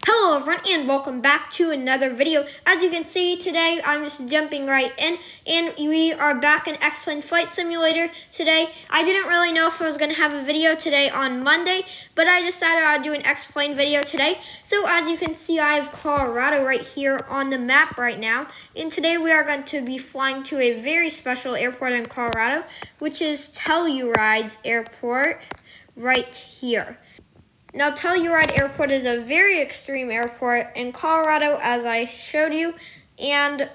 Hello everyone and welcome back to another video. As you can see today, I'm just jumping right in and we are back in X-Plane Flight Simulator today. I didn't really know if I was going to have a video today on Monday, but I decided I'd do an X-Plane video today. So as you can see, I have Colorado right here on the map right now. And today we are going to be flying to a very special airport in Colorado, which is Telluride's airport right here. Now, Telluride Airport is a very extreme airport in Colorado, as I showed you, and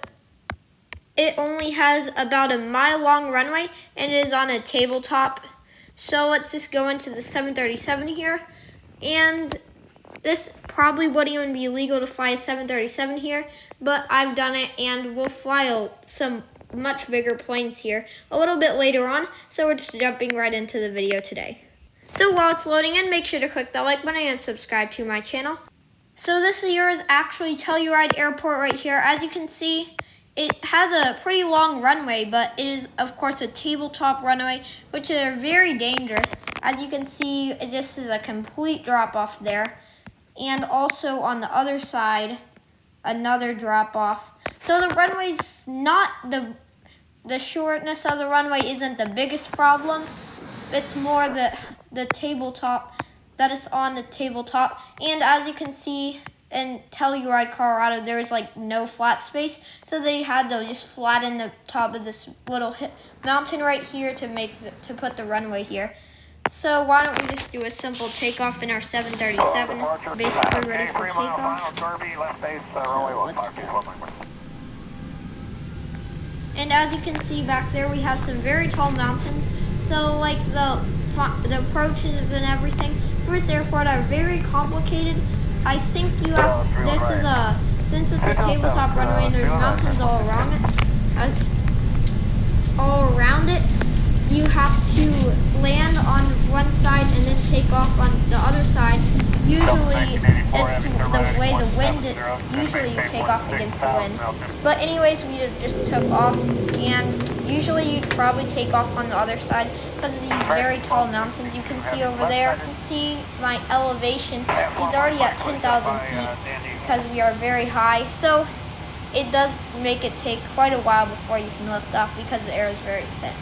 it only has about a mile-long runway, and it is on a tabletop. So let's just go into the 737 here, and this probably wouldn't even be legal to fly a 737 here, but I've done it, and we'll fly some much bigger planes here a little bit later on, so we're just jumping right into the video today. So while it's loading in, make sure to click the like button and subscribe to my channel. So this here is actually Telluride Airport right here. As you can see, it has a pretty long runway, but it is, of course, a tabletop runway, which are very dangerous. As you can see, this is a complete drop-off there. And also on the other side, another drop-off. So the runway's not, the shortness of the runway isn't the biggest problem. It's more the tabletop, that is on the tabletop. And as you can see in Telluride, Colorado, there is like no flat space. So they had to just flatten the top of this little mountain right here to put the runway here. So why don't we just do a simple takeoff in our 737, basically ready for takeoff. So let's go. And as you can see back there, we have some very tall mountains. So like the approaches and everything for this airport are very complicated. I think you have, since it's a tabletop runway and there's mountains all around it, you have to land on one side and then take off on the other side. Usually it's the way the wind, usually you take off against the wind. But anyways, we just took off, and usually you'd probably take off on the other side because of these very tall mountains you can see over there. You can see my elevation is already at 10,000 feet because we are very high. So it does make it take quite a while before you can lift off because the air is very thin.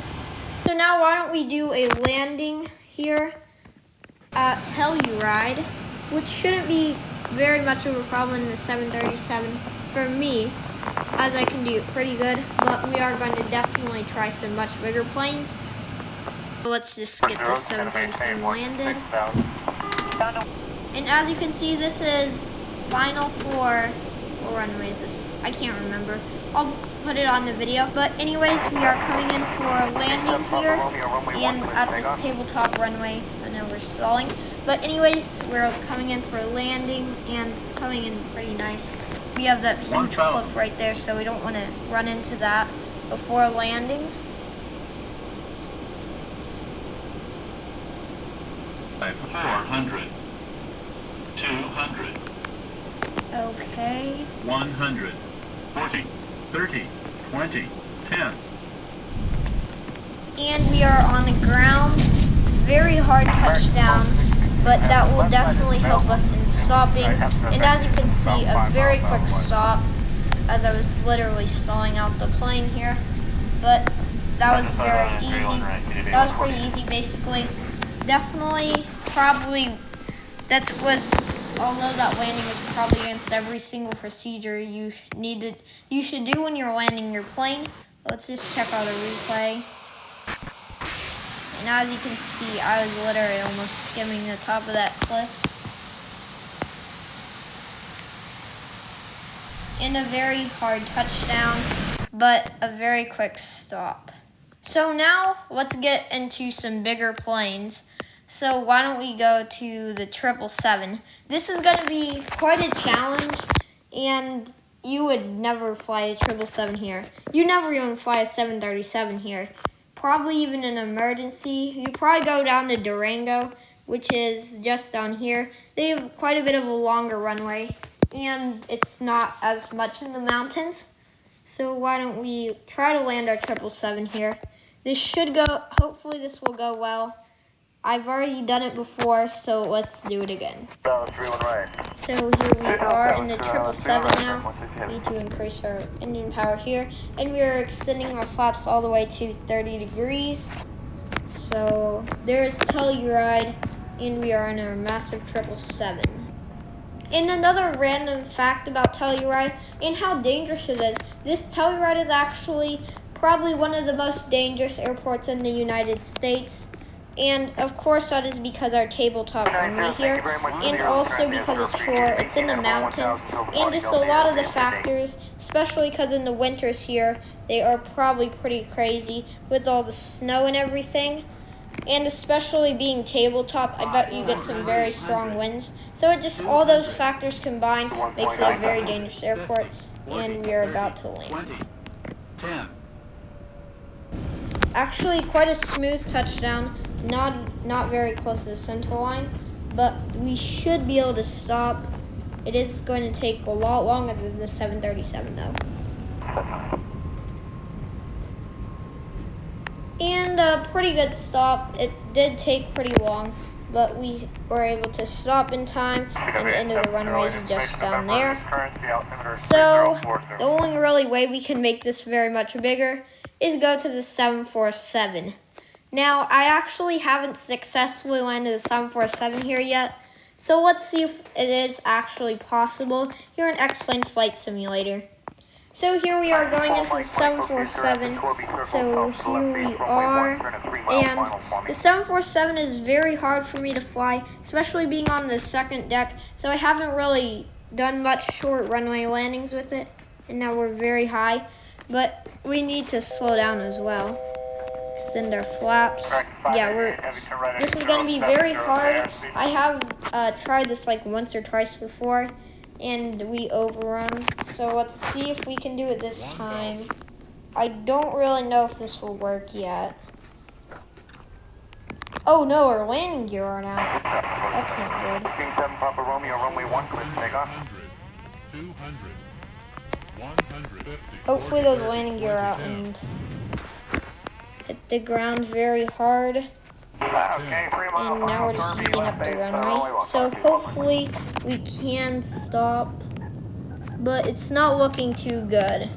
So now why don't we do a landing here at Telluride, which shouldn't be very much of a problem in the 737 for me, as I can do it pretty good, but we are going to definitely try some much bigger planes. So let's just get this 737 landed. And as you can see, this is final for, what runway is this? I can't remember. I'll put it on the video. But anyways, we are coming in for a landing here and at this tabletop runway. I know we're stalling. But anyways, we're coming in for a landing and coming in pretty nice. We have that huge cliff right there, so we don't want to run into that before landing. 400, 200. Okay. 100, 40, 30, 20, 10. And we are on the ground. Very hard touchdown, but that will definitely help us in stopping. And as you can see, a very quick stop, as I was literally stalling out the plane here. But that was very easy. That was pretty easy, basically. Definitely, probably, although that landing was probably against every single procedure you should do when you're landing your plane. Let's just check out a replay. And as you can see, I was literally almost skimming the top of that cliff. And a very hard touchdown, but a very quick stop. So now, let's get into some bigger planes. So why don't we go to the 777. This is going to be quite a challenge, and you would never fly a 777 here. You never even fly a 737 here. Probably even an emergency. You probably go down to Durango, which is just down here. They have quite a bit of a longer runway, and it's not as much in the mountains. So why don't we try to land our 777 here. This should go, hopefully this will go well. I've already done it before, so let's do it again. Dallas 31 right. So here we are in the 777 now. We need to increase our engine power here. And we are extending our flaps all the way to 30 degrees. So there's Telluride, and we are in our massive 777. And another random fact about Telluride and how dangerous it is. This Telluride is actually probably one of the most dangerous airports in the United States. And of course that is because our tabletop runway here, and also because it's short, it's in the mountains, and just a lot of the factors, especially because in the winters here, they are probably pretty crazy with all the snow and everything. And especially being tabletop, I bet you get some very strong winds. So it just, all those factors combined makes it a very dangerous airport, and we are about to land. 10. Actually, quite a smooth touchdown, not very close to the center line, but we should be able to stop. It is going to take a lot longer than the 737 though. And a pretty good stop. It did take pretty long, but we were able to stop in time, and the end of the runway is just down there. So the only really way we can make this very much bigger is go to the 747. Now, I actually haven't successfully landed the 747 here yet, so let's see if it is actually possible here in X-Plane Flight Simulator. So here we are going into the 747, so here we are, and the 747 is very hard for me to fly, especially being on the second deck, so I haven't really done much short runway landings with it, and now we're very high, but we need to slow down as well. Extend our flaps. Yeah, this is going to be very hard. I have tried this like once or twice before, and we overrun. So let's see if we can do it this time. I don't really know if this will work yet. Oh no, our landing gear are out. That's not good. King 7 Papa Romeo, runway 1, clear to take off. 200, 150. Hopefully those landing gear are out and hit the ground very hard. Okay, 3 miles. And now we're just using up the runway. So hopefully we can stop, but it's not looking too good.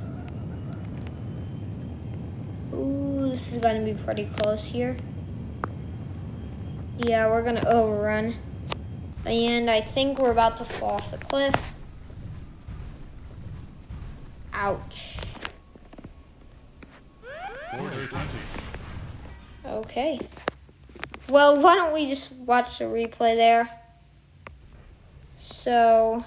Ooh, this is gonna be pretty close here. Yeah, we're gonna overrun. And I think we're about to fall off the cliff. Ouch. Okay. Well, why don't we just watch the replay there? So,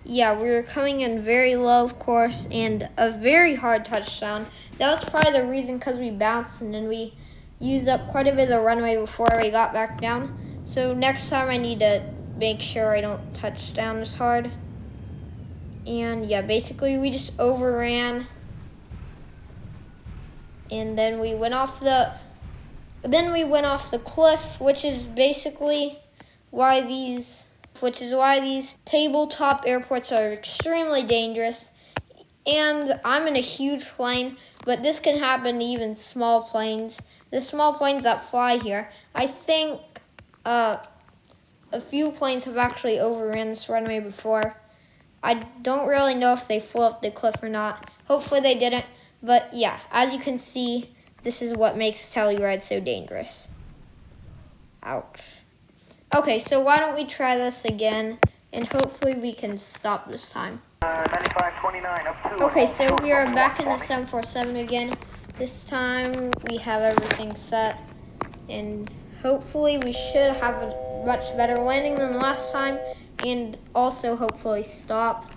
yeah, we were coming in very low, of course, and a very hard touchdown. That was probably the reason, because we bounced and then we used up quite a bit of the runway before we got back down. So next time I need to make sure I don't touch down as hard. And yeah, basically we just overran. And then we went off the cliff, which is basically why these tabletop airports are extremely dangerous. And I'm in a huge plane, but this can happen to even small planes. The small planes that fly here, I think a few planes have actually overran this runway before. I don't really know if they flew up the cliff or not. Hopefully they didn't. But yeah, as you can see, this is what makes Telluride so dangerous. Ouch. Okay, so why don't we try this again, and hopefully we can stop this time. 9529 up to. Okay, so we are back in the 747 again. This time we have everything set, and hopefully we should have a much better landing than last time, and also hopefully stop.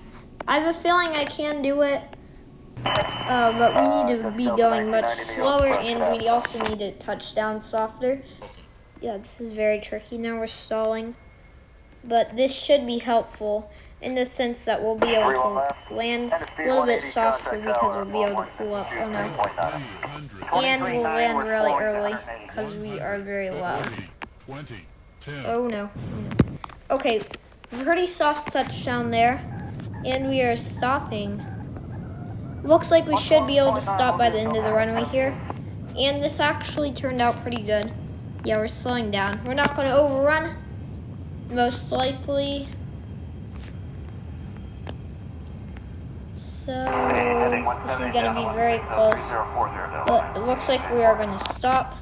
I have a feeling I can do it. But we need to be going much slower, and we also need to touch down softer. Yeah, this is very tricky. Now we're stalling. But this should be helpful in the sense that we'll be able to land a little bit softer because we'll be able to pull up. Oh no. And we'll land really early because we are very low. Oh no. Okay, pretty soft touchdown there. And we are stopping. Looks like we should be able to stop by the end of the runway here. And this actually turned out pretty good. Yeah, we're slowing down. We're not going to overrun, most likely. So this is going to be very close. But it looks like we are going to stop.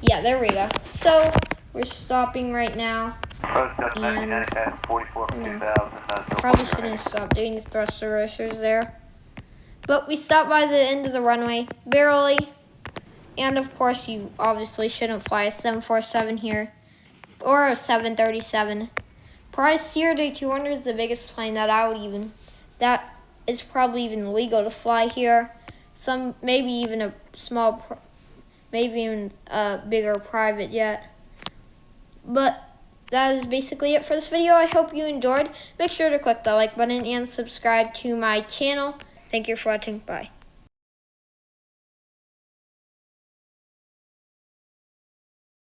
Yeah, there we go. So we're stopping right now. And probably shouldn't stop doing the thrust reversers there. But we stopped by the end of the runway, barely. And of course, you obviously shouldn't fly a 747 here, or a 737. Probably CRJ 200 is the biggest plane that is probably even legal to fly here. Maybe even a small, maybe even a bigger private jet. But that is basically it for this video. I hope you enjoyed. Make sure to click the like button and subscribe to my channel. Thank you for watching. Bye.